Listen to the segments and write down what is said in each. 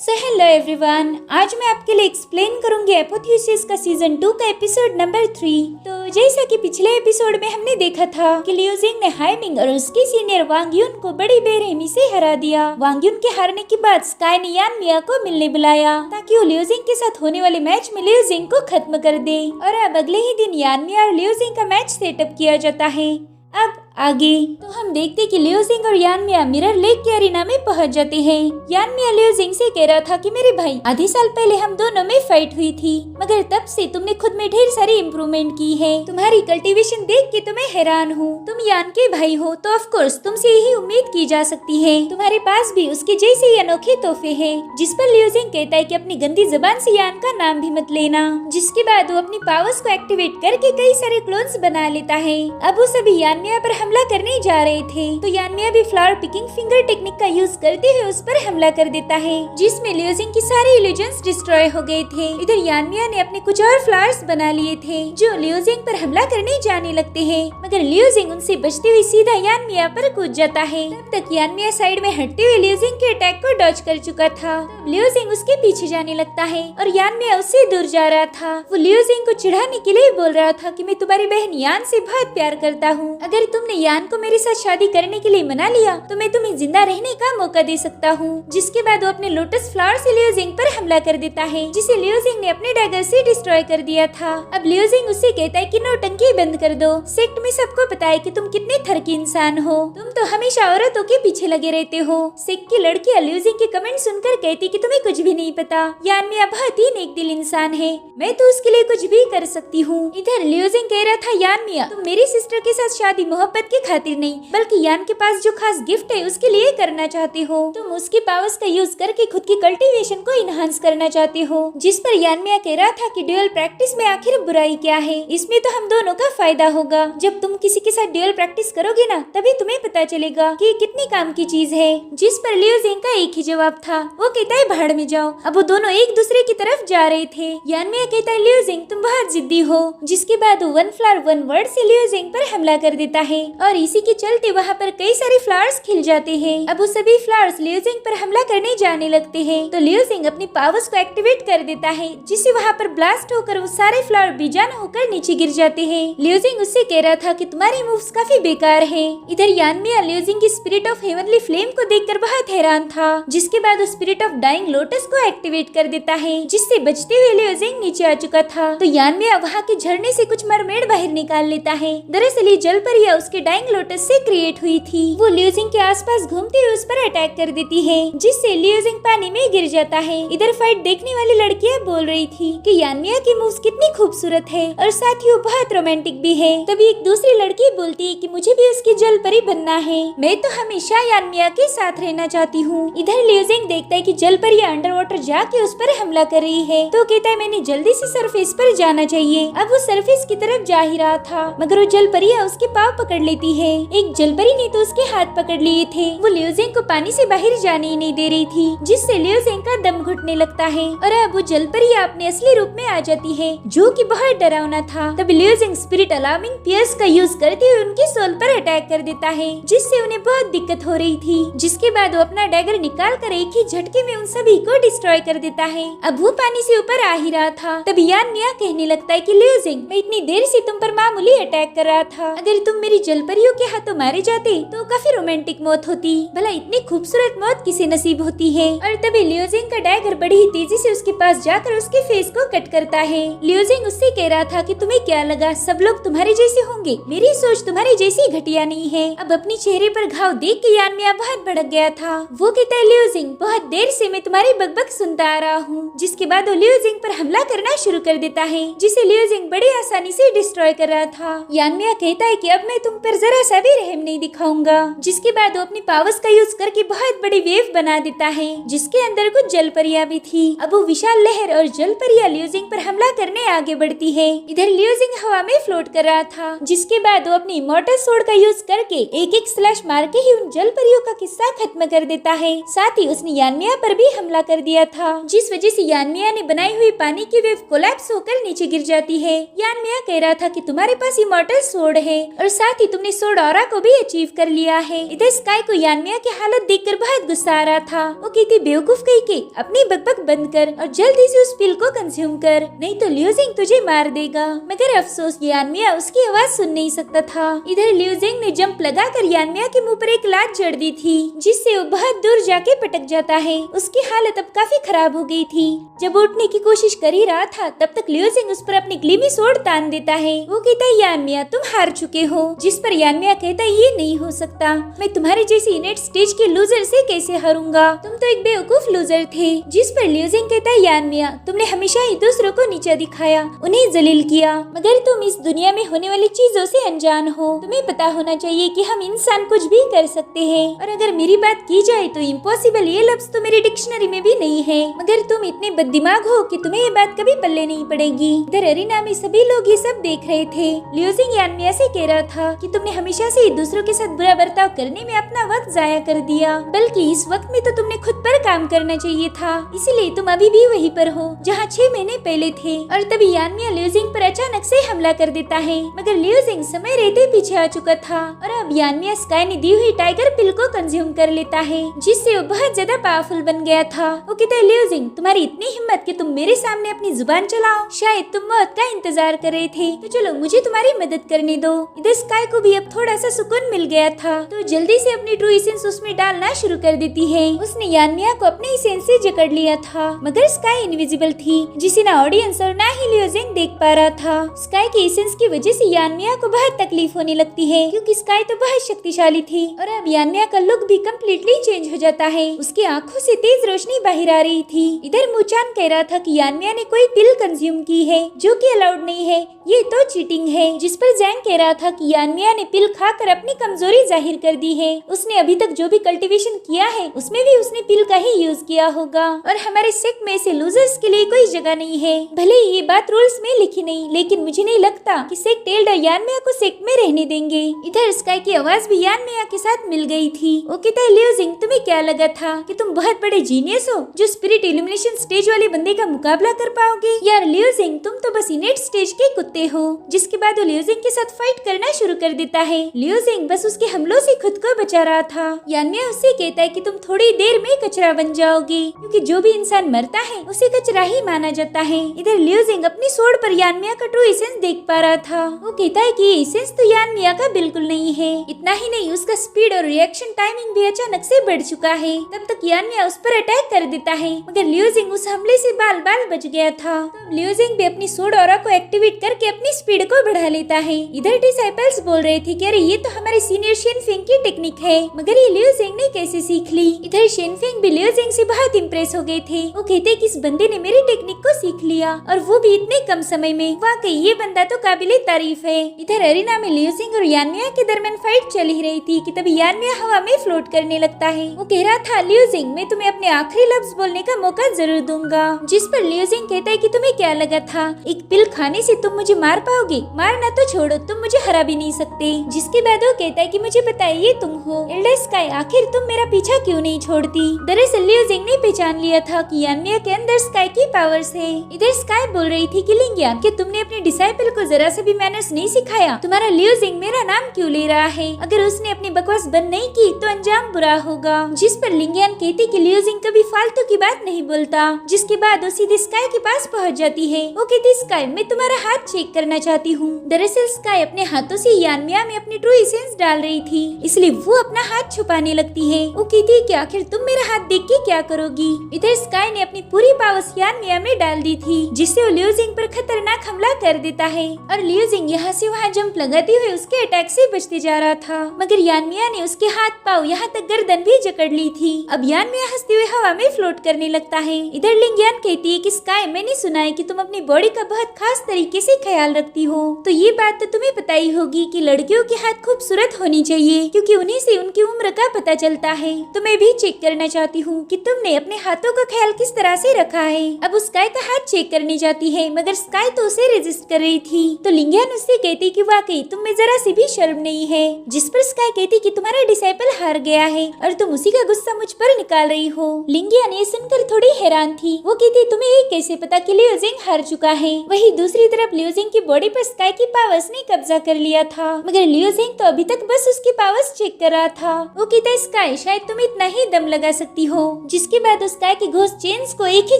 Hello everyone, आज मैं आपके लिए एक्सप्लेन करूंगी एपोथेसिस का सीजन 2 का एपिसोड नंबर 3। तो जैसा कि पिछले एपिसोड में हमने देखा था कि लियो जिंग ने हाइमिंग और उसके सीनियर वांग युन को बड़ी बेरहमी से हरा दिया। वांग युन के हारने के बाद स्काई ने यान मिया को मिलने बुलाया ताकि वो लियो जिंग के साथ होने वाले मैच में लियो जिंग को खत्म कर दे। और अब अगले ही दिन यान मिया और लियो जिंग का मैच सेटअप किया जाता है। अब आगे तो हम देखते कि लियो जिंग और यान मिया मिरर लेक के अरीना में पहुंच जाते हैं। यान मिया लियो जिंग से कह रहा था कि मेरे भाई, आधे साल पहले हम दोनों में फाइट हुई थी, मगर तब से तुमने खुद में ढेर सारी इम्प्रूवमेंट की है। तुम्हारी कल्टीवेशन देख के तो मैं हैरान हूँ। तुम यान के भाई हो तो ऑफ कोर्स तुमसे यही उम्मीद की जा सकती है। तुम्हारे पास भी उसके जैसे ही अनोखे तोहफे हैं। जिस पर लियो जिंग कहता है कि अपनी गंदी जुबान से यान का नाम भी मत लेना। जिसके बाद वो अपनी पावर्स को एक्टिवेट करके कई सारे क्लोन्स बना लेता है। अब वो सभी यान मिया पर हमला करने जा रहे थे तो यान मिया भी फ्लावर पिकिंग फिंगर टेक्निक का यूज करते हुए उस पर हमला कर देता है, जिसमें लियो जिंग की सारी इल्यूजन्स डिस्ट्रॉय हो गए थे। इधर यान मिया ने अपने कुछ और फ्लावर्स बना लिए थे जो लियो जिंग पर हमला करने जाने लगते हैं, मगर लियो जिंग उनसे बचते हुए सीधा यान मिया पर कूद जाता है। तब तक यान मिया साइड में हटते हुए लियो जिंग के अटैक को डॉज कर चुका था। लियो जिंग उसके पीछे जाने लगता है और यान मिया उससे दूर जा रहा था। वो लियो जिंग को चिढ़ाने के लिए बोल रहा था कि मैं तुम्हारी बहन यान से बहुत प्यार करता हूँ। अगर तुमने यान को मेरे साथ शादी करने के लिए मना लिया तो मैं तुम्हें जिंदा रहने का मौका दे सकता हूँ। जिसके बाद वो अपने लोटस फ्लावर से लियो जिंग पर हमला कर देता है, जिसे लियो जिंग ने अपने डैगर से डिस्ट्रॉय कर दिया था। अब लियो जिंग उससे कहता है कि नौटंकी बंद कर दो। सेक्ट में सबको पता है कि तुम कितने थरकी इंसान हो। तुम तो हमेशा औरतों के पीछे लगे रहते हो। सेक्ट की लड़कियां लियो जिंग के कमेंट सुनकर कहती कि तुम्हें कुछ भी नहीं पता। यान मिया बहुत ही नेक दिल इंसान है, मैं तो उसके लिए कुछ भी कर सकती हूँ। इधर लियो जिंग कह रहा था, यान मिया तुम मेरी सिस्टर के साथ शादी मोहब्बत की खातिर नहीं बल्कि यान के पास जो खास गिफ्ट है उसके लिए करना चाहते हो। तुम उसकी पावर्स का यूज करके खुद की कल्टीवेशन को इनहांस करना चाहते हो। जिस पर यान मिया कह रहा था कि ड्यूअल प्रैक्टिस में आखिर बुराई क्या है, इसमें तो हम दोनों का फायदा होगा। जब तुम किसी के साथ ड्यूअल प्रैक्टिस करोगे ना तभी तुम्हें पता चलेगा कि कितनी काम की चीज है। जिस पर लियो जिंग का एक ही जवाब था, वो कहता है भाड़ में जाओ। अब वो दोनों एक दूसरे की तरफ जा रहे थे। यान मिया कहता है, लियो जिंग तुम बहुत जिद्दी हो। जिसके बाद वो वन फ्लावर वन वर्ड से लियो जिंग पर हमला कर देता है और इसी के चलते वहाँ पर कई सारे फ्लावर्स खिल जाते हैं। अब वो सभी फ्लावर्स लियो जिंग पर हमला करने जाने लगते हैं तो लियो जिंग अपनी पावर्स को एक्टिवेट कर देता है, जिससे वहाँ पर ब्लास्ट होकर वो सारे फ्लावर बेजान होकर नीचे गिर जाते हैं। लियो जिंग उससे कह रहा था कि तुम्हारी मूव्स काफी बेकार हैं। इधर यान मिया लियो जिंग की स्पिरिट ऑफ हेवनली फ्लेम को देखकर बहुत हैरान था। जिसके बाद वो स्पिरिट ऑफ डाइंग लोटस को एक्टिवेट कर देता है, जिससे बचते हुए लियो जिंग नीचे आ चुका था। तो यान मिया वहाँ के झरने से कुछ मरमेड बाहर निकाल लेता है। दरअसल ये जल परियां उसके डाइंग लोटस से क्रिएट हुई थी। वो लियो जिंग के आसपास घूमते हुए उस पर अटैक कर देती है, जिससे लियो जिंग पानी में गिर जाता है। इधर फाइट देखने वाली लड़कियां बोल रही थी कि यान मिया की मूव्स कितनी खूबसूरत है और साथ ही वो बहुत रोमांटिक भी है। तभी एक दूसरी लड़की बोलती है कि मुझे भी उसकी जल परी बनना है, मैं तो हमेशा यान मिया के साथ रहना चाहती हूँ। इधर लियो जिंग देखता है कि जल परियां अंडर वाटर जाके उस पर हमला कर रही है तो कहता है मैंने जल्दी से सरफेस पर जाना चाहिए। अब वो सरफेस की तरफ जा ही रहा था मगर वो जल परियां उसके पाँव पकड़ लेती है। एक जल परी ने तो उसके हाथ पकड़ लिए थे। वो लियो जिंग को पानी से बाहर जाने ही नहीं दे रही थी, जिससे लियो जिंग का दम घुटने लगता है और अब वो जल परी अपने असली रूप में आ जाती है, जो कि बहुत डरावना था। तब लियो जिंग स्पिरिट अलार्मिंग पियर्स का यूज करते हुए उनके सोल पर अटैक कर देता है, जिससे उन्हें बहुत दिक्कत हो रही थी। जिसके बाद वो अपना डैगर निकाल कर एक ही झटके में उन सभी को डिस्ट्रॉय कर देता है। अब वो पानी से ऊपर आ ही रहा था तब यान मिया कहने लगता है कि लियो जिंग मैं इतनी देर से तुम पर मामूली अटैक कर रहा था, अगर तुम मेरी जल परियों के हाथों मारे जाते तो काफी रोमांटिक मौत होती। भला इतनी खूबसूरत मौत किसे नसीब होती है। और तभी लियो जिंग का डैगर बड़ी ही तेजी से उसके पास जाकर उसके फेस को कट करता है। लियो जिंग उससे कह रहा था कि तुम्हें क्या लगा सब लोग तुम्हारे जैसे होंगे, मेरी सोच तुम्हारी जैसी घटिया नहीं है। अब अपनी चेहरे पर घाव देख के यान मिया बहुत भड़क गया था। वो कहता है, लियो जिंग बहुत देर से मैं तुम्हारी बकबक सुनता आ रहा हूँ। जिसके बाद वो लियो जिंग पर हमला करना शुरू कर देता है, जिसे लियो जिंग बड़ी आसानी से डिस्ट्रॉय कर रहा था। यान मिया कहता है कि अब मैं तुम पर जरा सा भी रहम नहीं दिखाऊंगा। जिसके बाद वो अपनी पावर्स का यूज करके बहुत बड़ी वेव बना देता है, जिसके अंदर कुछ जल परियां भी थी। अब वो विशाल लहर और जल परियां लियो जिंग पर हमला करने आगे बढ़ती है। इधर लियो जिंग हवा में फ्लोट कर रहा था। जिसके बाद वो अपनी इमॉर्टल सोर्ड का यूज करके एक एक स्लैश मार के ही उन जल परियों का किस्सा खत्म कर देता है। साथ ही उसने यान मिया पर भी हमला कर दिया था, जिस वजह से यान मिया ने बनाई हुई पानी की वेव कोलैप्स होकर नीचे गिर जाती है। यान मिया कह रहा था कि तुम्हारे पास इमॉर्टल सोर्ड है और साथ ही तुमने सोड ऑरा को भी अचीव कर लिया है। इधर स्काई को यानमिया की हालत देखकर बहुत गुस्सा आ रहा था। वो कहती बेवकूफ कही के अपनी बकबक बंद कर और जल्दी से उस पिल को कंज्यूम कर, नहीं तो लियूजिंग तुझे मार देगा। मगर अफसोस यानमिया उसकी आवाज सुन नहीं सकता था। इधर लियूजिंग ने जंप लगाकर यानमिया के मुंह पर एक लात जड़ दी थी, जिससे वो बहुत दूर जाके पटक जाता है। उसकी हालत अब काफी खराब हो गई थी। जब उठने की कोशिश कर ही रहा था तब तक लियूजिंग उस पर अपनी ग्लीमी सोड तान देता है। वो कहता है यानमिया तुम हार चुके हो, जिस पर यानमिया कहता है ये नहीं हो सकता, मैं तुम्हारे जैसे इनेट स्टेज के लूजर से कैसे हारूंगा, तुम तो एक बेवकूफ लूजर थे। जिस पर लियूजिंग कहता है यानमिया तुमने हमेशा ही दूसरों को नीचा दिखाया, उन्हें जलील किया, मगर तुम इस दुनिया में होने वाली चीजों से अनजान हो। तुम्हें पता होना चाहिए कि हम इंसान कुछ भी कर सकते हैं, और अगर मेरी बात की जाए तो इम्पॉसिबल ये लफ्ज तो मेरी डिक्शनरी में भी नहीं है, मगर तुम इतने बददिमाग हो कि तुम्हें ये बात कभी पल्ले नहीं पड़ेगी। इधर अरीना में सभी लोग ये सब देख रहे थे। लियूजिंग यानमिया से कह रहा था कि तुमने हमेशा से दूसरों के साथ बुरा बर्ताव करने में अपना वक्त जाया कर दिया, बल्कि इस वक्त में तो तुमने खुद पर काम करना चाहिए था, इसीलिए तुम अभी भी वहीं पर हो जहाँ 6 महीने पहले थे। और तभी यानमिया लियूजिंग पर अचानक से हमला कर देता है, मगर लियूजिंग समय रहते पीछे आ चुका था और अब यानमिया स्काई ने दी हुई टाइगर पिल को कंज्यूम कर लेता है, जिससे वो बहुत ज्यादा पावरफुल बन गया था। वो कहता है लियूजिंग तुम्हारी इतनी हिम्मत कि तुम मेरे सामने अपनी जुबान चलाओ, शायद तुम मौत का इंतजार कर रहे थे, तो चलो मुझे तुम्हारी मदद करने दो। इधर स्काई को भी अब थोड़ा सा सुकून मिल गया था, तो जल्दी से अपनी ट्रू एसेंस उसमें डालना शुरू कर देती है। उसने यानमिया को अपने एसेंस से जकड़ लिया था, मगर स्काई इनविजिबल थी, जिसे ना ऑडियंस और ना ही लियूजिंग देख पा रहा था। स्काई के एसेंस की वजह से यानमिया को बहुत तकलीफ होने लगती है, क्योंकि स्काई तो बहुत शक्तिशाली थी। और अब यानमिया का लुक भी कम्प्लीटली चेंज हो जाता है, उसकी आंखों से तेज रोशनी बाहर आ रही थी। इधर मुचान कह रहा था कि यानमिया ने कोई पिल कंज्यूम की है जो कि अलाउड नहीं है, ये तो चीटिंग है। जिस पर जैंग कह रहा था कि यानमिया ने पिल खाकर अपनी कमजोरी जाहिर कर दी है, उसने अभी तक जो भी कल्टीवेशन किया है उसमें भी उसने पिल का ही यूज किया होगा, और हमारे सेक्ट में से लूजर्स के लिए कोई जगह नहीं है। भले ही ये बात रूल्स में लिखी नहीं, लेकिन मुझे नहीं लगता कि सेक्ट एल्डर यानमिया को सेक्ट में रहने देंगे। इधर स्काई की आवाज भी यानमिया के साथ मिल गई थी। वो कहता है लियूजिंग तुम्हें क्या लगा था कि तुम बहुत बड़े जीनियस हो जो स्पिरिट इल्यूमिनेशन स्टेज वाले बंदे का मुकाबला कर पाओगे? यार लियूजिंग तुम तो बस इनेट स्टेज के कुत्ते हो। जिसके बाद वो लियूजिंग के साथ फाइट करना शुरू कर देता है। लियूजिंग बस उसके हमलों से खुद को बचा रहा था। यानमिया उससे कहता है कि तुम थोड़ी देर में कचरा बन जाओगे, क्योंकि जो भी इंसान मरता है उसे कचरा ही माना जाता है। इधर लियूजिंग अपनी सोड पर यानमिया का ट्रू एसेंस देख पा रहा था। वो कहता है कि ये एसेंस तो यानमिया का बिल्कुल नहीं है। इतना ही नहीं, उसका स्पीड और रिएक्शन टाइमिंग भी अचानक से बढ़ चुका है। तब तक यानमिया उस पर अटैक कर देता है, मगर लियूजिंग उस हमले से बाल बाल बच गया था। तब लियूजिंग भी अपनी सोड ऑरा को एक्टिवेट करके अपनी स्पीड को बढ़ा लेता है। इधर डिसाइपल्स बोल रहे थे कि अरे ये तो हमारे सीनियर शेनफिंग की टेक्निक है, मगर ये लियूजिंग ने कैसे सीख ली। इधर शेनफिंग भी लियूजिंग से बहुत इम्प्रेस हो गए थे। वो कहते कि इस बंदे ने मेरी टेक्निक को सीख लिया, और वो भी इतने कम समय में। वाकई ये बंदा तो काबिले तारीफ है। इधर अरीना में लियूजिंग और यानमिया के दरमियान फाइट चल ही रही थी कि तभी यानमिया हवा में फ्लोट करने लगता है। वो कह रहा था लियूजिंग मैं तुम्हें अपने आखिरी लफ्ज बोलने का मौका जरूर दूंगा। जिस पर लियूजिंग कहता है कि तुम्हें क्या लगा था एक पिल खाने से तुम मुझे मार पाओगे? मारना तो छोड़ो, तुम मुझे हरा भी नहीं सकते। जिसके बाद वो कहता है कि मुझे पता है ये तुम हो एल्डर स्काई, आखिर तुम मेरा पीछा क्यों नहीं छोड़ती? दरअसल लियूजिंग ने पहचान लिया था कि यानमिया के अंदर स्काई की पावर्स है। इधर स्काई बोल रही थी कि लिंगियान कि तुमने अपने डिसाइपल को जरा से भी मैनर्स नहीं सिखाया, तुम्हारा लियूजिंग मेरा नाम क्यों ले रहा है? अगर उसने अपनी बकवास बंद नहीं की तो अंजाम बुरा होगा। जिस पर लिंगियान कहती कि लियूजिंग कभी फालतू की बात नहीं बोलता। जिसके बाद वो सीधे स्काई के पास पहुंच जाती है। वो कहती स्काई मैं तुम्हारा हाथ चेक करना चाहती हूँ। दरअसल स्काई अपने हाथों से यानमिया में अपनी ट्रू एसेंस डाल रही थी, इसलिए वो अपना हाथ छुपाने लगती है। वो कहती है कि आखिर तुम मेरा हाथ देख के क्या करोगी? इधर स्काई ने अपनी पूरी पावर्स यानमिया में डाल दी थी, जिससे वो लियूजिंग पर खतरनाक हमला कर देता है। और लियूजिंग यहाँ से वहाँ जंप लगाते हुए उसके अटैक से बचते जा रहा था, मगर यानमिया ने उसके हाथ पाँव यहाँ तक गर्दन भी जकड़ ली थी। अब यानमिया हंसते हुए हवा में फ्लोट करने लगता है। इधर लिंगियान कहती है कि स्काई मैंने सुना है कि तुम अपनी बॉडी का बहुत खास तरीके से ख्याल रखती हो, तो ये बात तो तुम्हें पता ही होगी कि लड़कियों के हाथ खूबसूरत होनी चाहिए, क्योंकि उन्हीं से उनकी उम्र का पता चलता है। तो मैं भी चेक करना चाहती हूँ कि तुमने अपने हाथों का ख्याल किस तरह से रखा है। अब उस स्काई का हाथ चेक करने जाती है, मगर स्काई तो उसे रेजिस्ट कर रही थी। तो लिंगियान उससे कहती कि वाकई तुम में जरा सी भी शर्म नहीं है। जिस पर स्काई कहती कि तुम्हारा डिसाइपल हार गया है और तुम उसी का गुस्सा मुझ पर निकाल रही हो। लिंगियान ये सुनकर थोड़ी हैरान थी। वो कहती तुम्हें ये कैसे पता कि लियूजिंग हार चुका है? वही दूसरी तरफ लियूजिंग की बॉडी पर स्काई की पावर्स ने कब्जा कर लिया था। मगर लियो जिंग तो अभी तक बस उसकी पावर्स चेक कर रहा था। वो कहता है स्काई शायद तुम इतना ही दम लगा सकती हो, जिसके बाद स्काई की घोस्ट चेन्स को एक ही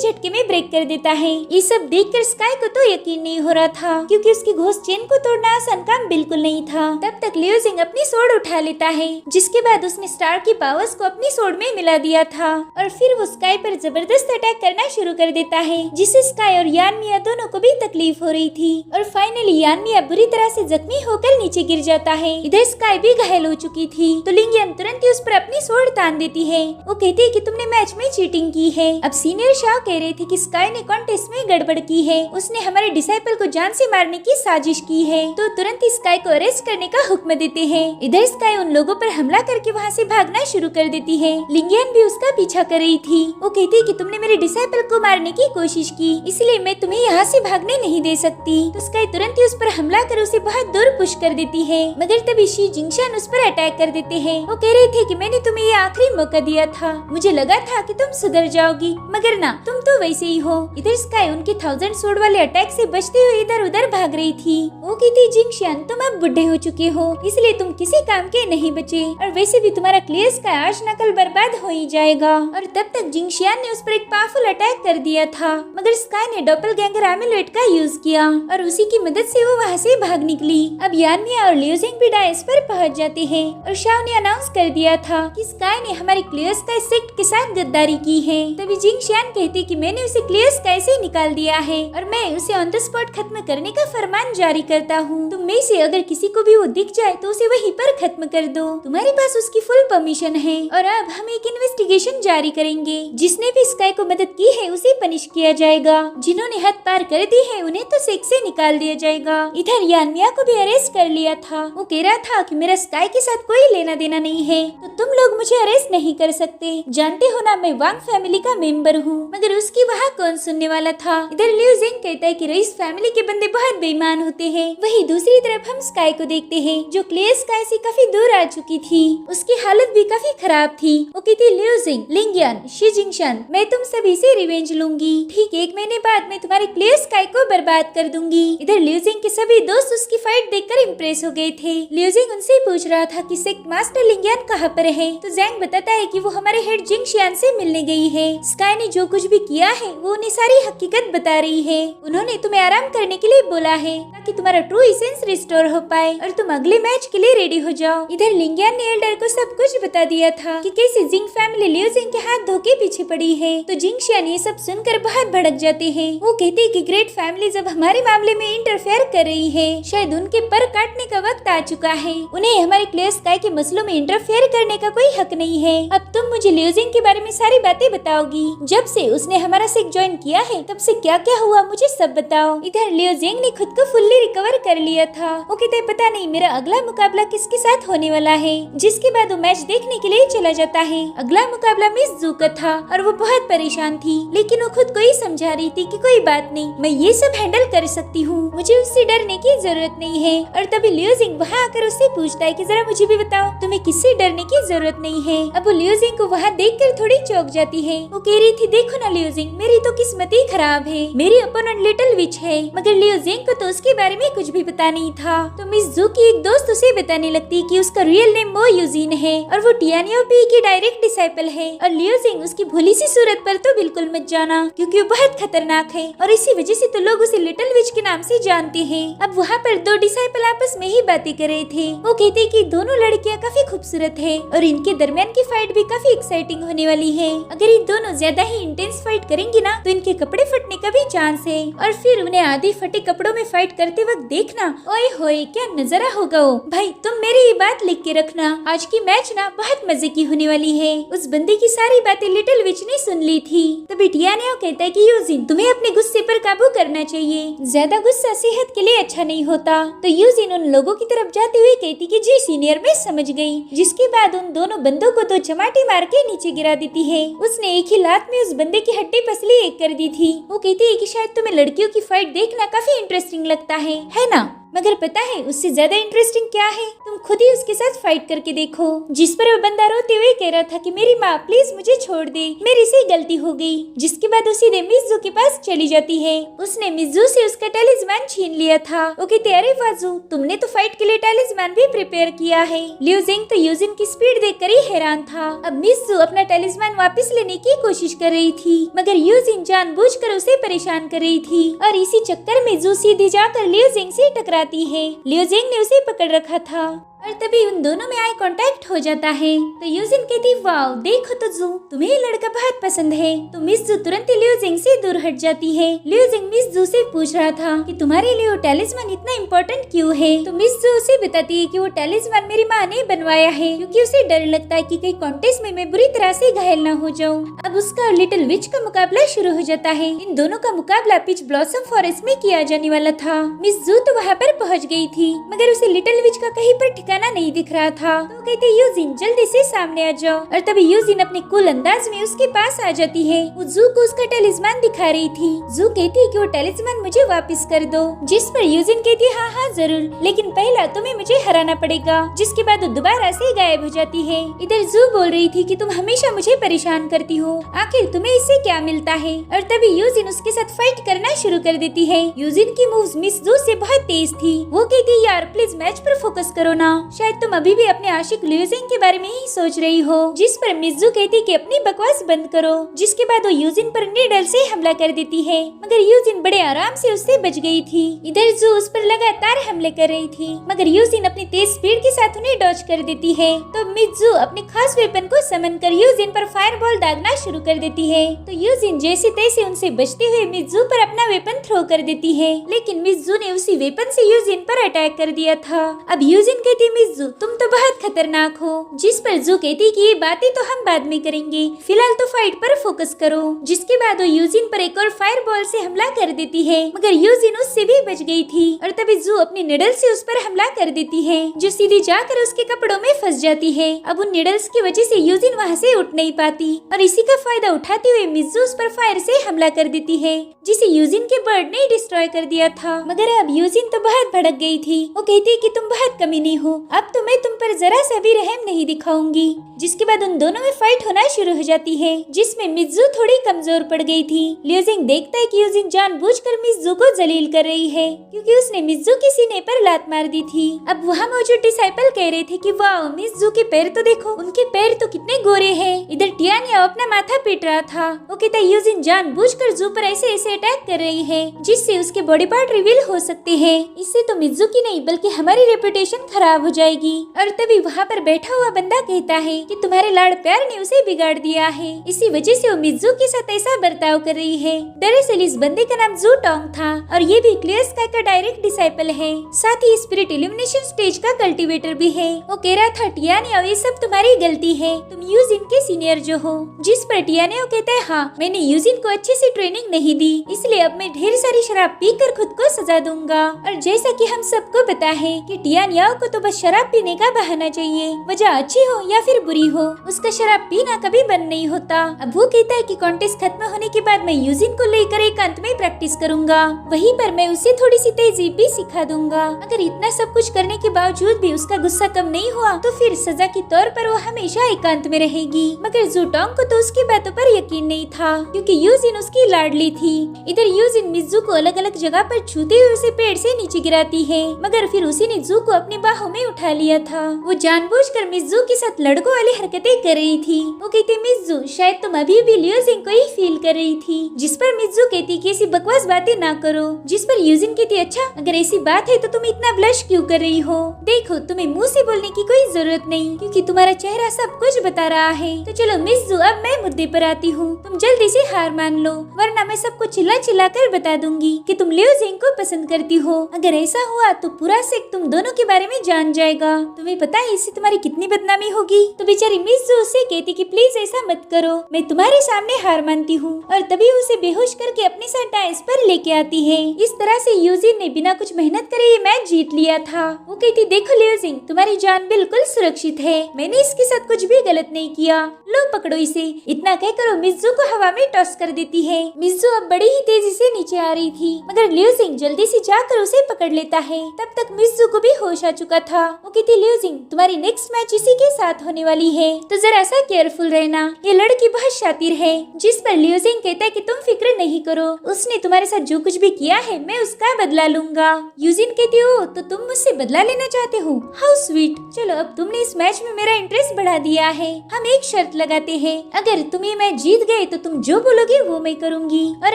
झटके में ब्रेक कर देता है। ये सब देखकर स्काई को तो यकीन नहीं हो रहा था, क्योंकि उसकी घोस्ट चेन को तोड़ना आसान काम बिल्कुल नहीं था। तब तक लियो जिंग अपनी सोर्ड उठा लेता है, जिसके बाद उसने स्टार की पावर्स को अपनी सोर्ड में मिला दिया था और फिर वो स्काई पर जबरदस्त अटैक करना शुरू कर देता है, जिससे स्काई और यान मिया दोनों को भी तकलीफ हो रही थी। और फाइनली यान मिया बुरी तरह से जख्मी होकर नीचे गिर जाता है। इधर स्काई भी घायल हो चुकी थी, तो लिंगियन तुरंत ही उस पर अपनी सोर्ड तान देती है। वो कहती है कि तुमने मैच में चीटिंग की है। अब सीनियर शाह कह रहे थे कि स्काई ने कॉन्टेस्ट में गड़बड़ की है, उसने हमारे डिसाइपल को जान से मारने की साजिश की है। तो तुरंत ही स्काई को अरेस्ट करने का हुक्म देते हैं। इधर स्काई उन लोगों पर हमला करके वहाँ से भागना शुरू कर देती है। लिंगियन भी उसका पीछा कर रही थी। वो कहती है कि तुमने मेरे डिसाइपल को मारने की कोशिश की, इसलिए मैं तुम्हें यहाँ से भागने नहीं दे सकती। तो स्काई तुरंत ही उस पर हमला कर उसे बहुत दूर पुश कर देती है, मगर तभी शी जिंगशान उस पर अटैक कर देते हैं। वो कह रहे थे कि मैंने तुम्हें ये आखिरी मौका दिया था, मुझे लगा था कि तुम सुधर जाओगी, मगर ना, तुम तो वैसे ही हो। इधर स्काई उनके 1000 सोर्ड वाले अटैक से बचते हुए इधर उधर भाग रही थी। वो कहती जिंगशान तुम अब बुढ़े हो चुके हो, इसलिए तुम किसी काम के नहीं बचे, और वैसे भी तुम्हारा क्लियर स्काई आज न कल बर्बाद हो ही जाएगा। और तब तक जिंगशान ने उस पर एक पावरफुल अटैक कर दिया था, मगर स्काई ने डॉपलगैंगर एमुलेट का यूज किया और उसी की मदद से वो वहाँ से भाग निकली। अब यान मिया और लियो जिंग भी डायस पर पहुँच जाते हैं और शाओ ने अनाउंस कर दिया था कि स्काई ने हमारे क्लियर स्काई सेक्ट के साथ गद्दारी की है। तभी जिंगशान कहती कि मैंने उसे क्लियर स्काई से निकाल दिया है और मैं उसे ऑन द स्पॉट खत्म करने का फरमान जारी करता हूँ। तुम में से अगर किसी को भी वो दिख जाए तो उसे वहीं पर खत्म कर दो, तुम्हारे पास उसकी फुल परमिशन है। और अब हम एक इन्वेस्टिगेशन जारी करेंगे, जिसने भी स्काई को मदद की है उसे पनिश किया जाएगा, जिन्होंने हद पार कर दी है उन्हें तो सेक्ट से निकाल दिया जाएगा। इधर यान मिया को भी अरेस्ट कर लिया था। वो कह रहा था कि मेरा स्काई के साथ कोई लेना देना नहीं है, तो तुम लोग मुझे अरेस्ट नहीं कर सकते, जानते हो ना मैं वांग फैमिली का मेंबर हूँ। मगर उसकी वहाँ कौन सुनने वाला था। इधर लियो जिंग कहता है कि रईस फैमिली के बंदे बहुत बेईमान होते हैं। वहीं दूसरी तरफ हम स्काई को देखते हैं, जो क्लियर स्काई से काफी दूर आ चुकी थी, उसकी हालत भी काफी खराब थी। वो कहती लियो जिंग, लिंगियन, शी जिंगशान, मैं तुम सभी से रिवेंज लूंगी। ठीक 1 महीने बाद मैं तुम्हारे क्लियर स्काई को बर्बाद कर दूंगी। इधर लियो जिंग के सभी दोस्त उसकी फाइट देखकर इम्प्रेस हो गए थे। लियो जिंग उनसे पूछ रहा था कि सेक्ट मास्टर लिंगियन कहाँ पर है, तो जैंग बताता है कि वो हमारे हेड जिंगशियान से मिलने गई है। स्काई ने जो कुछ भी किया है वो उन्हें सारी हकीकत बता रही है। उन्होंने तुम्हें आराम करने के लिए बोला है, ताकि तुम्हारा ट्रू एसेंस रिस्टोर हो पाए और तुम अगले मैच के लिए रेडी हो जाओ। इधर लिंगियन ने एल्डर को सब कुछ बता दिया था कि कैसे जिंग फैमिली लियो जिंग के हाथ धोके पीछे पड़ी है। तो जिंगशियान ये सब सुनकर बहुत भड़क जाते हैं। वो कहते हैं कि ग्रेट फैमिली जब हमारे मामले में इंटरफेयर कर रही है, शायद उनके पर काटने का वक्त आ चुका है। उन्हें हमारे क्लियर स्काई के मसलों में इंटरफेयर करने का कोई हक नहीं है। अब तुम मुझे लियो जिंग के बारे में सारी बातें बताओगी। जब से उसने हमारा सेक्ट ज्वाइन किया है तब से क्या क्या हुआ मुझे सब बताओ। इधर लियो जिंग ने खुद को फुल्ली रिकवर कर लिया था। वो कहते पता नहीं मेरा अगला मुकाबला किसके साथ होने वाला है, जिसके बाद वो मैच देखने के लिए चला जाता है। अगला मुकाबला मिस जू का था और वो बहुत परेशान थी, लेकिन वो खुद को ही समझा रही थी कि कोई बात नहीं, मैं ये सब हैंडल कर सकती हूँ, मुझे उससे डरने की जरूरत नहीं है। और तभी लियो जिंग वहाँ आकर उससे पूछता है कि जरा मुझे भी बताओ तुम्हें किससे डरने की जरूरत नहीं है। अब वो लियो जिंग को वहाँ देखकर थोड़ी चौंक जाती है। वो कह रही थी देखो ना लियो जिंग, मेरी तो किस्मत ही खराब है, मेरी अपोनेंट लिटिल विच है। मगर लियो जिंग को तो उसके बारे में कुछ भी पता नहीं था। तो मिस जू की एक दोस्त उसे बताने लगती कि उसका रियल नेम मो यूजिन है और वो टियानियोपी की डायरेक्ट डिसाइपल है। और लियो जिंग उसकी भोली सी सूरत पर तो बिल्कुल मत जाना, क्योंकि वो बहुत खतरनाक है और इसी वजह से तो लोग उसे लिटिल विच के नाम से जानते हैं। अब वहाँ पर 2 डिसाइपल आपस में ही बातें कर रहे थे। वो कहते कि दोनों लड़कियाँ काफी खूबसूरत है और इनके दरमियान की फाइट भी काफी एक्साइटिंग होने वाली है। अगर ये दोनों ज्यादा ही इंटेंस फाइट करेंगी ना तो इनके कपड़े फटने का भी चांस है, और फिर उन्हें आधे फटे कपड़ों में फाइट करते वक्त देखना, ओए होए क्या नजारा होगा वो। भाई तुम मेरी ये बात लिख के रखना, आज की मैच ना बहुत मजे की होने वाली है। उस बंदे की सारी बातें लिटिल विच ने सुन ली थी। तभी टियानियो कहता है कि यूजिन तुम्हें अपने गुस्से पर काबू करना चाहिए, ज्यादा गुस्सा सेहत के लिए अच्छा नहीं होता। तो यूजिन उन लोगों की तरफ जाते हुए कहती कि जी सीनियर मैं समझ गई, जिसके बाद उन दोनों बंदों को 2 चमाटे मार के नीचे गिरा देती है। उसने एक ही लात में उस बंदे की हड्डी पसली एक कर दी थी। वो कहती है कि शायद तुम्हें लड़कियों की फाइट देखना काफी इंटरेस्टिंग लगता है ना। मगर पता है उससे ज्यादा इंटरेस्टिंग क्या है, तुम खुद ही उसके साथ फाइट करके देखो। जिस पर वो बंदा रोते हुए कह रहा था कि मेरी माँ प्लीज मुझे छोड़ दे, मेरे से गलती हो गई। जिसके बाद वो सीधे मिज़ू के पास चली जाती है। उसने मिज़ू से उसका टैलिस्मान छीन लिया था। वो कहते अरे वाजू, तुमने तो फाइट के लिए टैलिस्मान भी प्रिपेयर किया है। लिu जिंग तो यूजिन की स्पीड देखकर ही हैरान था। अब मिज़ू अपना टैलिस्मान वापस लेने की कोशिश कर रही थी, मगर यूजिन जानबूझकर उसे परेशान कर रही थी और इसी चक्कर में जू सीधे जाकर लिu जिंग से टकराती है। लिu जिंग ने उसे पकड़ रखा था और तभी उन दोनों में आई कांटेक्ट हो जाता है। तो यूजिन कहती वाओ देखो तो जू, तुम्हें ये लड़का बहुत पसंद है। तो मिज़ू तुरंत लिu जिंग से दूर हट जाती है। लिu जिंग मिज़ू से पूछ रहा था कि तुम्हारे लिए वो टैलिस्मान इतना इम्पोर्टेंट क्यों है। तो मिज़ू उसे बताती है कि वो टैलिस्मान मेरी माँ ने बनवाया है क्योंकि उसे डर लगता है कि कहीं कॉन्टेस्ट में मैं बुरी तरह से घायल न हो जाऊँ। अब उसका और लिटिल विच का मुकाबला शुरू हो जाता है। इन दोनों का मुकाबला पिच ब्लॉसम फॉरेस्ट में किया जाने वाला था। मिज़ू तो वहाँ पर पहुँच गई थी, मगर उसे लिटिल विच का कहीं पर ठिकाना नहीं दिख रहा था। तो कहते यूजिन जल्दी से सामने आ जाओ। और तभी यूजिन अपने कूल अंदाज में उसके पास आ जाती है। वो जू को उसका टैलिस्मान दिखा रही थी। जू कहती है कि वो टैलिस्मान मुझे वापस कर दो, जिस पर यूजिन कहती है हाँ हाँ जरूर, लेकिन पहला तुम्हें मुझे हराना पड़ेगा। जिसके बाद वो दोबारा से गायब हो जाती है। इधर जू बोल रही थी कि तुम हमेशा मुझे परेशान करती हो, आखिर तुम्हें इससे क्या मिलता है। और तभी यूजिन उसके साथ फाइट करना शुरू कर देती है। यूजिन की मूव्स मिस जू से बहुत तेज थी। वो कहती यार प्लीज मैच पर फोकस करो ना, शायद तुम अभी भी अपने आशिक लिu जिंग के बारे में ही सोच रही हो। जिस पर मिज़ू कहती कि अपनी बकवास बंद करो। जिसके बाद वो यूजिन पर नीडल से हमला कर देती है, मगर यूजिन बड़े आराम से उससे बच गई थी। इधर जू उस पर लगातार हमले कर रही थी, मगर यूजिन अपनी तेज स्पीड के साथ उन्हें डॉज कर देती है। तो मिज़ू अपने खास वेपन को समन कर यूजिन पर फायरबॉल दागना शुरू कर देती है। तो यूजिन जैसे तैसे उनसे बचते हुए मिज़ू पर अपना वेपन थ्रो कर देती है, लेकिन मिज़ू ने उसी वेपन से यूजिन पर अटैक कर दिया था। अब यूजिन कहती मिज़ू तुम तो बहुत खतरनाक हो। जिस पर जू कहती कि ये बातें तो हम बाद में करेंगे, फिलहाल तो फाइट पर फोकस करो। जिसके बाद वो यूजिन पर एक और फायर बॉल से हमला कर देती है, मगर यूजिन उससे भी बच गई थी। और तभी जू अपनी निडल से उस पर हमला कर देती है, जो सीधी जाकर उसके कपड़ों में फंस जाती है। अब उन निडल्स की वजह से यूजिन वहाँ से उठ नहीं पाती और इसी का फायदा उठाते हुए मिज़ू उस पर फायर से हमला कर देती है, जिसे यूजिन के बर्ड ने डिस्ट्रॉय कर दिया था। मगर अब यूजिन तो बहुत भड़क गई थी। वो कहती है कि तुम बहुत कमीनी हो, अब तो मैं तुम पर जरा सा भी रहम नहीं दिखाऊंगी। जिसके बाद उन दोनों में फाइट होना शुरू हो जाती है, जिसमें मिज़ू थोड़ी कमजोर पड़ गई थी। लिu जिंग देखता है कि यूजिन जानबूझकर मिज़ू को जलील कर रही है, क्योंकि उसने मिज़ू के सीने पर लात मार दी थी। अब वहाँ मौजूद डिसाइपल कह रहे थे कि वाह मिज़ू के पैर तो देखो, उनके पैर तो कितने गोरे हैं। इधर टियानिया अपना माथा पीट रहा था। वो कहता यूजिन जानबूझकर जू पर ऐसे ऐसे अटैक कर रही है, जिससे उसके बॉडी पार्ट रिवील हो सकते हैं। इससे तो मिज़ू की नहीं बल्कि हमारी रेपुटेशन खराब हो जाएगी। और तभी वहाँ पर बैठा हुआ बंदा कहता है कि तुम्हारे लाड़ प्यार ने उसे बिगाड़ दिया है, इसी वजह से वो मिज़ू के साथ ऐसा बर्ताव कर रही है। दरअसल इस बंदे का नाम जू टोंग था और ये भी क्लियर स्काई का डायरेक्ट डिसाइपल है, साथ ही स्पिरिट इल्यूमिनेशन स्टेज का कल्टीवेटर भी है। वो कह रहा था टियानिया ये सब तुम्हारी गलती है, तुम यूजिन के सीनियर जो हो। जिस पर टियानिया कहता है हाँ मैंने यूजिन को अच्छे से ट्रेनिंग नहीं दी, इसलिए अब मैं ढेर सारी शराब पीकर खुद को सजा दूंगा। और जैसा कि हम सबको पता है कि टियानिया को तो बस शराब पीने का बहाना चाहिए, वजह अच्छी हो या फिर बुरी हो, उसका शराब पीना कभी बंद नहीं होता। अब वो कहता है कि कॉन्टेस्ट खत्म होने के बाद मैं यूजिन को लेकर एकांत में प्रैक्टिस करूंगा, वहीं पर मैं उसे थोड़ी सी तेजी भी सिखा दूंगा। अगर इतना सब कुछ करने के बावजूद भी उसका गुस्सा कम नहीं हुआ तो फिर सजा के तौर पर वो हमेशा एकांत में रहेगी। मगर जू टोंग को तो उसकी बातों पर यकीन नहीं था, क्योंकि यूजिन उसकी लाडली थी। इधर यूजिन मिज़ू को अलग अलग जगह पर छूते हुए उसे पेड़ से नीचे गिराती है, मगर फिर उसी ने जू को अपनी बाहों में उठा लिया था। वो जानबूझकर मिज़ू के साथ लड़कों वाली हरकतें कर रही थी। वो कहती मिज़ू शायद तुम अभी भी लिu जिंग को ही फील कर रही थी। जिस पर मिज़ू कहती कि ऐसी बकवास बातें ना करो। जिस पर यूजिन कहती अच्छा अगर ऐसी बात है तो तुम इतना ब्लश क्यों कर रही हो, देखो तुम्हें मुंह से बोलने की कोई जरूरत नहीं, क्योंकि तुम्हारा चेहरा सब कुछ बता रहा है। तो चलो मिज़ू अब मैं मुद्दे पर आती हूँ, तुम जल्दी से हार मान लो, वरना मैं सबको चिल्ला चिल्ला कर बता दूंगी कि तुम लिu जिंग को पसंद करती हो। अगर ऐसा हुआ तो पूरा सेक तुम दोनों के बारे में जान जान जाएगा। तुम्हें पता है इससे तुम्हारी कितनी बदनामी होगी। तो बेचारी मिज़ू उससे कहती कि प्लीज ऐसा मत करो, मैं तुम्हारे सामने हार मानती हूँ। और तभी उसे बेहोश करके अपने साथ डांस पर लेके आती है। इस तरह से यूजिन ने बिना कुछ मेहनत करे ये मैच जीत लिया था। वो कहती देखो ल्यूजिंग, तुम्हारी जान बिल्कुल सुरक्षित है, मैंने इसके साथ कुछ भी गलत नहीं किया, लो पकड़ो इसे। इतना कहकर वो मिज़ू को हवा में टॉस कर देती है। मिज़ू अब बड़ी ही तेजी से नीचे आ रही थी, मगर ल्यूजिंग जल्दी से जाकर उसे पकड़ लेता है। तब तक मिज़ू को भी होश आ चुका था। वो कहती ल्यूजिंग, तुम्हारी नेक्स्ट मैच इसी के साथ होने वाली है, तो जरा सा केयरफुल रहना, ये लड़की बहुत शातिर है। जिस पर ल्यूजिंग कहता है कि तुम फिक्र नहीं करो, उसने तुम्हारे साथ जो कुछ भी किया है मैं उसका बदला लूंगा। यूजिन कहती हो तो तुम मुझसे बदला लेना चाहते हो, हाउ स्वीट। चलो अब तुमने इस मैच में मेरा इंटरेस्ट बढ़ा दिया है, हम एक शर्त लगाते हैं, अगर तुम ये मैच जीत गए तो तुम जो बोलोगे वो मैं करूंगी, और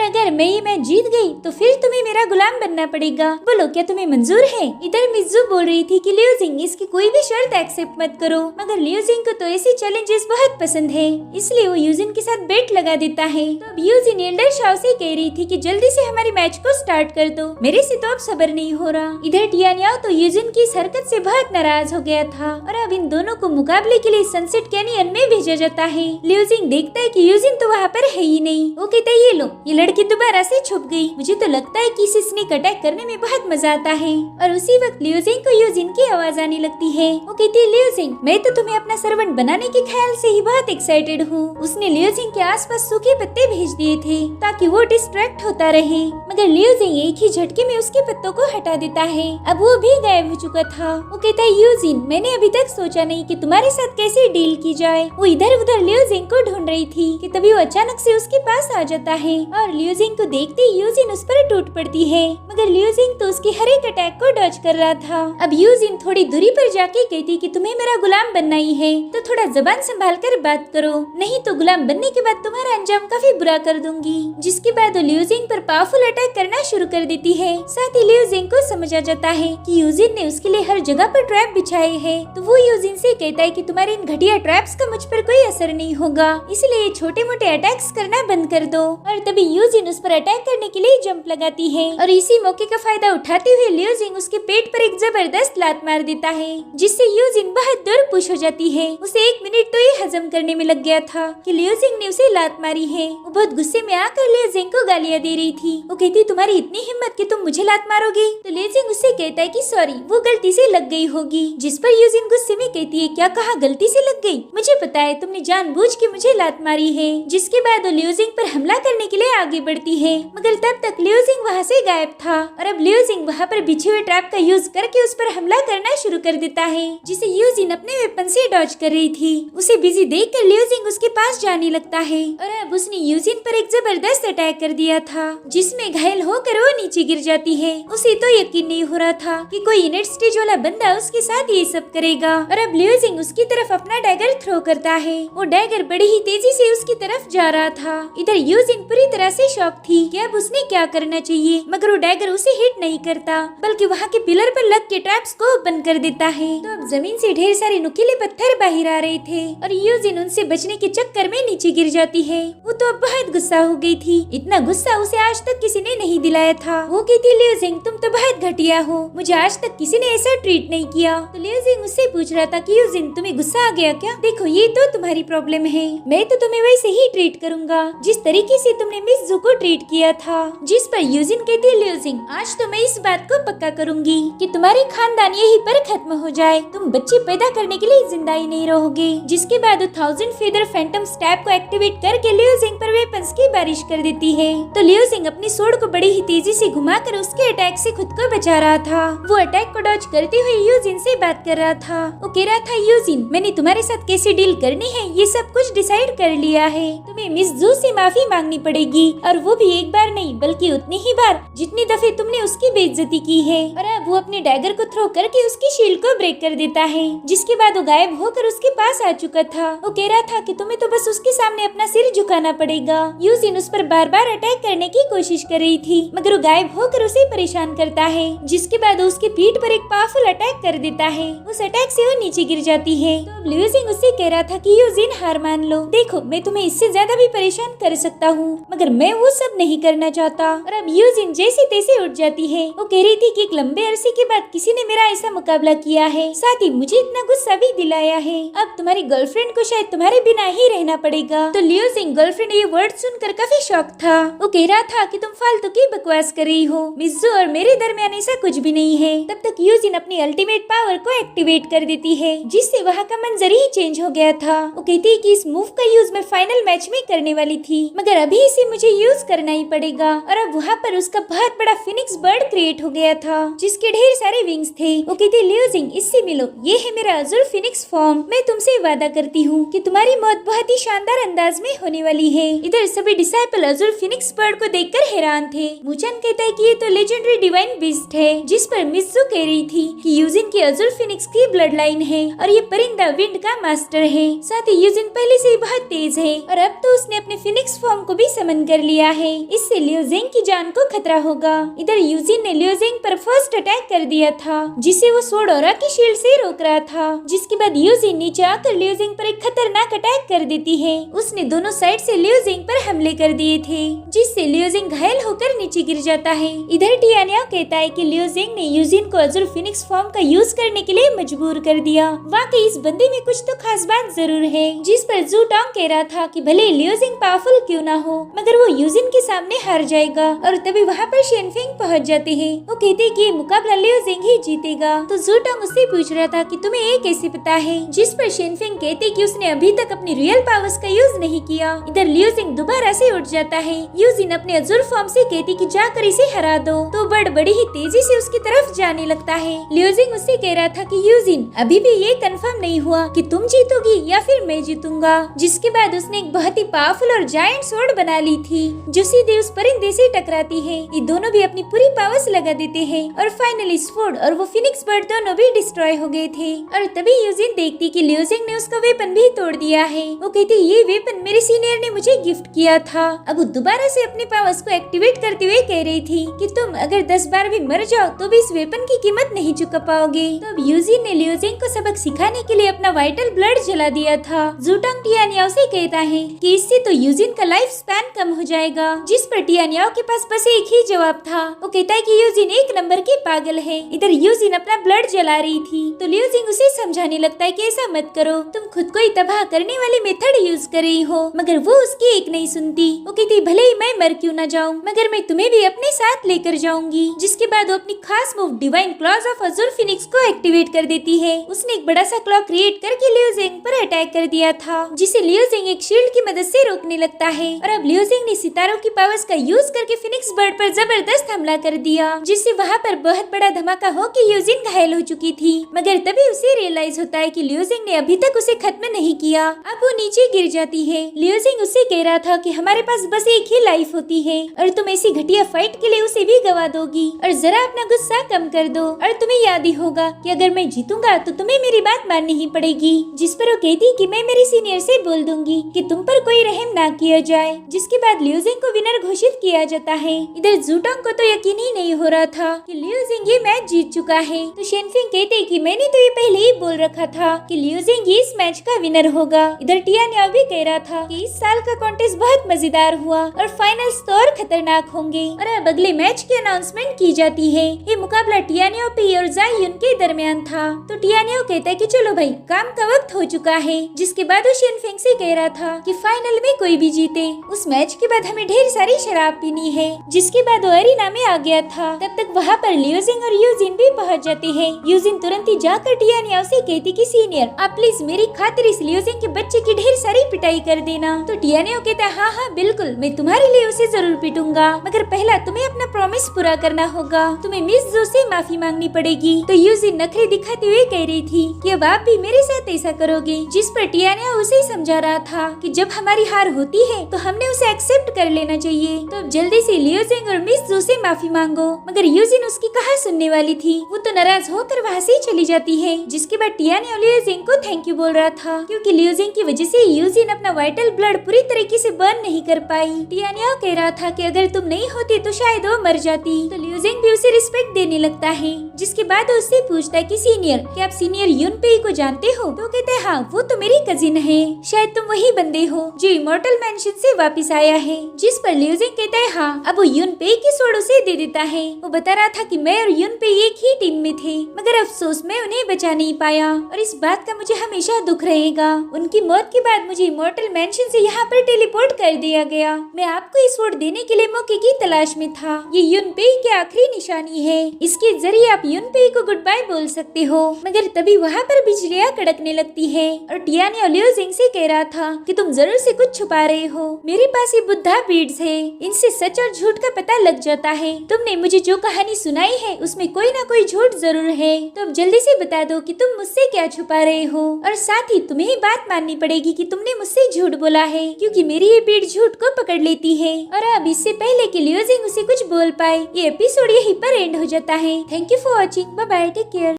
अगर मैं ये मैच जीत गई तो फिर तुम्हें मेरा गुलाम बनना पड़ेगा। बोलो क्या तुम्हें मंजूर है? इधर मिज़ू बोल रही थी कि ल्यूजिंग इसकी कोई भी शर्त एक्सेप्ट मत करो, मगर ल्यूजिंग को तो ऐसे चैलेंजेस बहुत पसंद है, इसलिए वो यूजिन के साथ बेट लगा देता है। तो अब यूजिन एल्डर शाओ से कह रही थी कि जल्दी से हमारे मैच को स्टार्ट कर दो, मेरे से तो अब सब्र नहीं हो रहा। इधर टियानियाओ तो यूजिन की इस हरकत से बहुत नाराज हो गया था, और अब इन दोनों को मुकाबले के लिए सनसेट कैनियन में भेजा जाता है। ल्यूजिंग देखता है कि यूजिन तो वहाँ पर है ही नहीं। वो कहता है ये लो, ये लड़की दोबारा से छुप गई, मुझे तो लगता है कि इसे स्नेक अटैक करने में बहुत मजा आता है। और उसी वक्त ल्यूजिंग को यूजिन की आवाज आने लगती है। वो कहती है ल्यूजिंग, मैं तो तुम्हें अपना सर्वेंट बनाने के ख्याल से ही बहुत एक्साइटेड हूँ। उसने ल्यूजिंग के आसपास सूखे पत्ते भेज दिए थे ताकि वो डिस्ट्रैक्ट होता रहे, मगर ल्यूजिंग एक ही झटके में उसके पत्तों को हटा देता है। अब वो भी गायब हो चुका था। वो कहता है यूजिन, मैंने अभी तक सोचा नहीं कि तुम्हारे साथ कैसे डील की जाए। वो इधर उधर ल्यूजिंग को ढूंढ रही थी कि तभी वो अचानक से उसके पास आ जाता है, और ल्यूजिंग को देखते ही यूजिन उस पर टूट पड़ती है, मगर ल्यूजिंग तो उसके हर एक अटैक को डॉज कर रहा था। अब यूजिन थोड़ी दूरी पर जाके कहती कि तुम्हें मेरा गुलाम बनना ही है तो थोड़ा जबान संभाल कर बात करो, नहीं तो गुलाम बनने के बाद तुम्हारा अंजाम काफी बुरा कर दूंगी। जिसके बाद वो ल्यूजिंग पर पावरफुल अटैक करना शुरू कर देती है। साथ ही ल्यूजिंग को समझ आ जाता है कि यूजिन ने उसके लिए हर जगह पर ट्रैप बिछाए हैं, तो वो यूजिन से कहता है कि तुम्हारे इन घटिया ट्रैप्स का मुझ पर कोई असर नहीं होगा, इसलिए छोटे मोटे अटैक्स करना बंद कर दो। और तभी यूजिन उस पर अटैक करने के लिए जंप लगाती है, और इसी मौके का फायदा उठाते हुए ल्यूजिंग उसके पेट पर एक जबरदस्त लात मार देता है, जिससे यूजिन बहुत दूर पुश हो जाती है। उसे 1 मिनट तो ये हजम करने में लग गया था कि ल्यूजिंग ने उसे लात मारी है। वो बहुत गुस्से में आकर ल्यूजिंग को गालियां दे रही थी। वो कहती तुम्हारी इतनी हिम्मत कि तुम मुझे लात मारोगे? तो ल्यूजिंग उससे कहता है कि सॉरी, वो गलती से लग गई होगी। जिस पर यूजिन गुस्से में कहती है क्या कहा गलती से लग गई? मुझे पता है तुमने जानबूझ के मुझे लात मारी है। जिसके बाद वो ल्यूजिंग पर हमला करने के लिए आगे बढ़ती है, मगर तब तक ल्यूजिंग वहाँ से गायब था, और अब ल्यूजिंग वहाँ पर बिछे हुए ट्रैप का यूज करके उस पर हमला करना शुरू कर देता है, जिसे यूजिन अपने वेपन से डॉज कर रही थी। उसे बिजी देखकर ल्यूजिंग उसके पास जाने लगता है, और अब उसने यूजिन पर एक जबरदस्त अटैक कर दिया था, जिसमें घायल होकर वो नीचे गिर जाती है। उसे तो यकीन नहीं हो रहा था कि कोई यूनिट स्टेज वाला बंदा उसके साथ ये सब करेगा, और अब ल्यूजिंग उसकी तरफ अपना डैगर थ्रो करता है। वो डैगर बड़ी ही तेजी से उसकी तरफ जा रहा था। इधर यूजिन पूरी तरह से शॉक थी कि अब उसने क्या करना चाहिए, मगर वो डैगर उसे हिट नहीं करता, बल्कि वहाँ के पिलर पर लग के ट्रैप्स को ओपन कर देता है। तो अब जमीन से ढेर सारे नुकीले पत्थर बाहर आ रहे थे, और यूजिन उनसे बचने के चक्कर में नीचे गिर जाती है। वो तो अब बहुत गुस्सा हो गई थी, इतना गुस्सा उसे आज तक किसी ने नहीं दिलाया था। वो कहती ल्यूजिंग तुम तो बहुत घटिया हो, मुझे आज तक किसी ने ऐसा ट्रीट नहीं किया। तो ल्यूजिंग उससे पूछ रहा था कि यूजिन तुम्हें गुस्सा आ गया क्या? देखो ये तो तुम्हारी प्रॉब्लम है, मैं तो तुम्हें वैसे ही ट्रीट करूंगा जिस तरीके से तुमने मिज़ू को ट्रीट किया था। जिस पर यूजिन कहती ल्यूजिंग आज तो मैं इस बात को पक्का करूंगी कि तुम्हारी खानदान यहीं पर खत्म हो जाए, तुम बच्चे पैदा करने के लिए जिंदा ही नहीं रहोगे। जिसके बाद 1000 फेदर फैंटम स्टैब को एक्टिवेट करके ल्यूजिंग पर वेपन्स की बारिश कर देती है। तो ल्यूजिंग अपनी सोड को बड़ी ही तेजी से घुमाकर उसके अटैक से खुद को बचा रहा था। वो अटैक को डॉज करते हुए यूजिन से बात कर रहा था। वो कह रहा था यूजिन मैंने तुम्हारे साथ कैसे डील करनी है ये सब कुछ डिसाइड कर लिया है, तुम्हें मिज़ू से माफी मांगनी पड़ेगी, और वो भी एक बार नहीं बल्कि उतनी ही बार जितनी दफे तुमने उसकी बेइज्जती की है। और अब वो अपने डैगर को थ्रो करके उसकी शील्ड को ब्रेक कर देता है, जिसके बाद वो गायब होकर उसके पास आ चुका था। वो कह रहा था कि तुम्हें तो बस उसके सामने अपना सिर झुकाना पड़ेगा। यूजिन उस पर बार बार अटैक करने की कोशिश कर रही थी, मगर वो गायब होकर उसे परेशान करता है, जिसके बाद उसकी पीठ पर एक पावरफुल अटैक कर देता है। उस अटैक से वो नीचे गिर जाती है। तो अब ल्यूजिंग उससे कह रहा था कि यूजिन हार मान लो, देखो मैं तुम्हें इससे ज्यादा भी परेशान कर सकता हूँ, मगर मैं वो सब नहीं करना चाहता। और अब यूजिन जैसे तैसे उठ जाती है। वो कह रही थी कि एक लंबे अरसे के बाद किसी ने मेरा ऐसा मुकाबला किया है, साथ ही मुझे इतना गुस्सा भी दिलाया है। अब तुम्हारी गर्लफ्रेंड को शायद तुम्हारे बिना ही रहना पड़ेगा। तो लियो जिंग गर्लफ्रेंड ये वर्ड सुनकर काफी शॉक था। वो कह रहा था कि तुम फालतू की बकवास कर रही हो, मिज़ू और मेरे दरमियान ऐसा कुछ भी नहीं है। तब तक यूजिन अपनी अल्टीमेट पावर को एक्टिवेट कर देती है, जिससे वहाँ का मंजर ही चेंज हो गया था। वो कहती है कि इस मूव का यूज मैं फाइनल मैच में करने वाली थी, मगर अभी इसे मुझे यूज करना ही पड़ेगा। और अब वहाँ पर उसका बहुत बड़ा फिनिक्स बर्ड क्रिएट हो गया था, जिसके ढेर सारे विंग्स थे। वो कहती है लियो जिंग इससे मिलो, ये है मेरा अज़ुर फिनिक्स फॉर्म। मैं तुमसे वादा करती हूँ कि तुम्हारी मौत बहुत ही शानदार अंदाज में होने वाली है। इधर सभी डिसाइपल अज़ुर फिनिक्स बर्ड को देखकर हैरान थे। मुचान कहता है कि ये तो लेजेंडरी डिवाइन बीस्ट है, जिस पर मिज़ू कह रही थी कि यूजिन की अज़ुर फिनिक्स की ब्लड लाइन है और ये परिंदा विंड का मास्टर है। साथ ही यूजिन पहले से ही बहुत तेज है और अब तो उसने अपने फिनिक्स फॉर्म को भी समन कर लिया है। इससे लियो जिंग की जान को खतरा होगा। इधर यूजिन ने लियो जिंग पर फर्स्ट अटैक कर दिया था, जिसे वो स्वॉर्ड ऑरा की शील्ड से रोक रहा था। जिसके बाद यूजिन नीचे आकर लियो जिंग पर एक खतरनाक अटैक कर देती है। उसने दोनों साइड से लियो जिंग पर हमले कर दिए थे, जिससे लियो जिंग घायल होकर नीचे गिर जाता है। इधर टियानियाओ कहता है कि लियो जिंग ने यूजिन को अज़ुर फिनिक्स फॉर्म का यूज करने के लिए मजबूर कर दिया। वाकई इस बंदे में कुछ तो खास बात जरूर है। जिस पर जू टोंग कह रहा था कि भले लियो जिंग पावरफुल क्यों ना हो, मगर वो यूजिन के सामने हार जाएगा। और तभी वहाँ पर शेनफिंग पहुँच जाते हैं। वो कहते हैं कि ये मुकाबला लियो जिंग ही जीतेगा। तो जू टोंग उससे पूछ रहा था कि तुम्हें ये कैसे पता है, जिस पर शेनफिंग कहते कि उसने अभी तक अपनी रियल पावर्स का यूज नहीं किया। इधर लियो जिंग दोबारा से उठ जाता है। यूजिन अपने अज़ुर फॉर्म से कहती कि जाकर इसे हरा दो। तो बर्ड बड़ी ही तेजी से उसकी तरफ जाने लगता है। लियो जिंग उससे कह रहा था कि यूजिन अभी भी ये कंफर्म नहीं हुआ कि तुम जीतोगी या फिर मैं जीतूंगा। जिसके बाद उसने एक बहुत ही पावरफुल और जायंट स्वॉर्ड बना ली थी, जो सीधे उस परिंदे से टकराती है। ये दोनों भी अपनी पूरी पावर्स लगा देते हैं और फाइनली स्वॉर्ड और वो फिनिक्स बर्ड दोनों भी डिस्ट्रॉय हो गए थे। और तभी यूजिन देखती कि लियो जिंग ने उसका वेपन भी तोड़ दिया है। वो कहती ये वेपन मेरे सीनियर ने मुझे गिफ्ट किया था। अब वो दोबारा से अपनी पावर्स को एक्टिवेट करते हुए कह रही थी कि तुम अगर 10 बार भी मर जाओ तो भी इस वेपन की कीमत नहीं चुका पाओगे। तो अब यूजिन ने लियो जिंग को सबक सिखाने के लिए अपना वाइटल ब्लड जला दिया था। जू टोंग टियानियाओ से कहता है कि इससे तो यूजिन का लाइफ स्पैन कम हो जाएगा। जिस पर टियानियाओ के पास बस एक ही जवाब था। वो कहता है कि यूजिन एक नंबर की पागल है। इधर यूजिन अपना ब्लड जला रही थी, तो लियो जिंग उसे समझाने लगता है कि ऐसा मत करो, तुम खुद को ही तबाह करने वाली मेथड यूज कर रही हो। मगर वो उसकी एक नहीं सुनती। वो कहती भले ही मैं मर क्यों ना जाऊं, मगर मैं तुम्हें भी अपने साथ लेकर जाऊंगी। जिसके बाद वो अपनी खास move divine claws of azure phoenix को एक्टिवेट कर देती है। उसने एक बड़ा सा क्लॉ क्रिएट करके लियो जिंग पर अटैक कर दिया था, जिसे लियो जिंग एक शील्ड की मदद से रोकने लगता है। और अब लियो जिंग ने सितारों की पावर्स का यूज करके फिनिक्स बर्ड पर जबरदस्त हमला कर दिया, जिससे वहाँ पर बहुत बड़ा धमाका हो के यूजिन घायल हो चुकी थी। मगर तभी उसे रियलाइज होता है कि लियो जिंग ने अभी तक उसे खत्म नहीं किया। अब वो नीचे गिर जाती है। लियो जिंग उससे कह रहा था कि हमारे पास बस एक ही लाइफ होती है और तुम ऐसी घटिया फाइट के लिए उसे भी गवा दोगी, और जरा अपना गुस्सा कम कर दो। और तुम्हें याद ही होगा कि अगर मैं जीतूंगा तो तुम्हें मेरी बात माननी ही पड़ेगी। जिस पर वो कहती कि मैं मेरे सीनियर से बोल दूंगी कि तुम पर कोई रहम ना किया जाए। जिसके बाद लियो जिंग को विनर घोषित किया जाता है। इधर जू टोंग को तो यकीन ही नहीं हो रहा था कि लियो जिंग ये मैच जीत चुका है। तो शेनफिंग कहते कि मैंने तो ये पहले ही बोल रखा था कि लियो जिंग इस मैच का विनर होगा। इधर टियानियाओ भी कह रहा था कि इस साल का कॉन्टेस्ट बहुत मजेदार हुआ और फाइनल्स तो और खतरनाक होंगे। और अब अगले मैच की अनाउंसमेंट की जाती है। ये मुकाबला टियानियाओ पी और जाई युन के दरमियान था। तो टियानियाओ कहता है कि चलो भाई काम का वक्त हो चुका है। जिसके बाद वो शेनफिंग से कह रहा था कि फाइनल में कोई भी जीते, उस मैच के बाद हमें ढेर सारी शराब पीनी है। जिसके बाद वो अरीना में आ गया था। तब तक वहाँ पर लियो जिंग और यूजिन भी पहुँच जाते हैं। यूजिन तुरंत ही जाकर टियानियाओ से कहती कि सीनियर आप प्लीज मेरी खातिर इस लियो जिंग के बच्चे की ढेर सारी पिटाई कर देना। तो टियानियाओ कहता है हाँ बिल्कुल, मैं तुम्हारे लिए उसे जरूर पीटूंगा, मगर पहला तुम्हें अपना प्रॉमिस पूरा करना होगा, तुम्हें मिस जो से माफी मांगनी पड़ेगी। तो यूजिन नखरे दिखाते हुए कह रही थी कि अब आप भी मेरे साथ ऐसा करोगे। जिस पर टियानियाओ उसे समझा रहा था कि जब हमारी हार होती है तो हमने उसे एक्सेप्ट कर लेना चाहिए। तो अब जल्दी से लियो जिंग और मिस जो से माफी मांगो। मगर यूजिन उसकी कहाँ सुनने वाली थी। वो तो नाराज होकर वहाँ से चली जाती है। जिसके बाद टियानियाओ लियो जिंग को थैंक यू बोल रहा था, क्योंकि लियो जिंग की वजह से यूजिन अपना वाइटल ब्लड पूरी तरीके से बर्न नहीं कर पाई। टियानियाओ कह रहा था कि अगर तुम नहीं होती तो शायद वो मर जाती। तो लियो जिंग भी उसे रिस्पेक्ट देने लगता है। जिसके बाद वो उससे पूछता है कि सीनियर क्या आप सीनियर युनपेई को जानते हो। तो कहते हैं हाँ वो तो मेरी कजिन है, शायद तुम वही बंदे हो जो इमॉर्टल मैंशन से वापस आया है। जिस पर लियो जिंग कहता है हाँ। अब वो युनपेई की स्वॉर्ड उसे दे देता है। वो बता रहा था कि मैं और युनपेई एक ही टीम में थे मगर अफसोस मैं उन्हें बचा नहीं पाया और इस बात का मुझे हमेशा दुख रहेगा। उनकी मौत के बाद मुझे इमोर्टल मैंशन से यहाँ पर टेलीपोर्ट कर दिया गया। मैं आपको इस वोट देने के लिए मौके की तलाश में था। ये युनपेई की आखिरी निशानी है। इसके जरिए आप युनपेई को गुड बाय बोल सकते हो। मगर तभी वहाँ पर बिजलियाँ कड़कने लगती है और टियाने लियो जिंग से कह रहा था कि तुम जरूर से कुछ छुपा रहे हो। मेरे पास ये बुद्धा बीड्स है, इनसे सच और झूठ का पता लग जाता है। तुमने मुझे जो कहानी सुनाई है उसमें कोई ना कोई झूठ जरूर है, तो अब जल्दी से बता दो कि तुम मुझसे क्या छुपा रहे हो। और साथ ही तुम्हें ही बात माननी पड़ेगी कि तुमने मुझसे झूठ बोला है, क्योंकि मेरी ये बीड झूठ को पकड़ लेती है। और अब इससे पहले कि लियो जिंग उसे कुछ बोल पाए, ये एपिसोड यहीं पर एंड हो जाता है। Thank you for watching, bye bye, take care.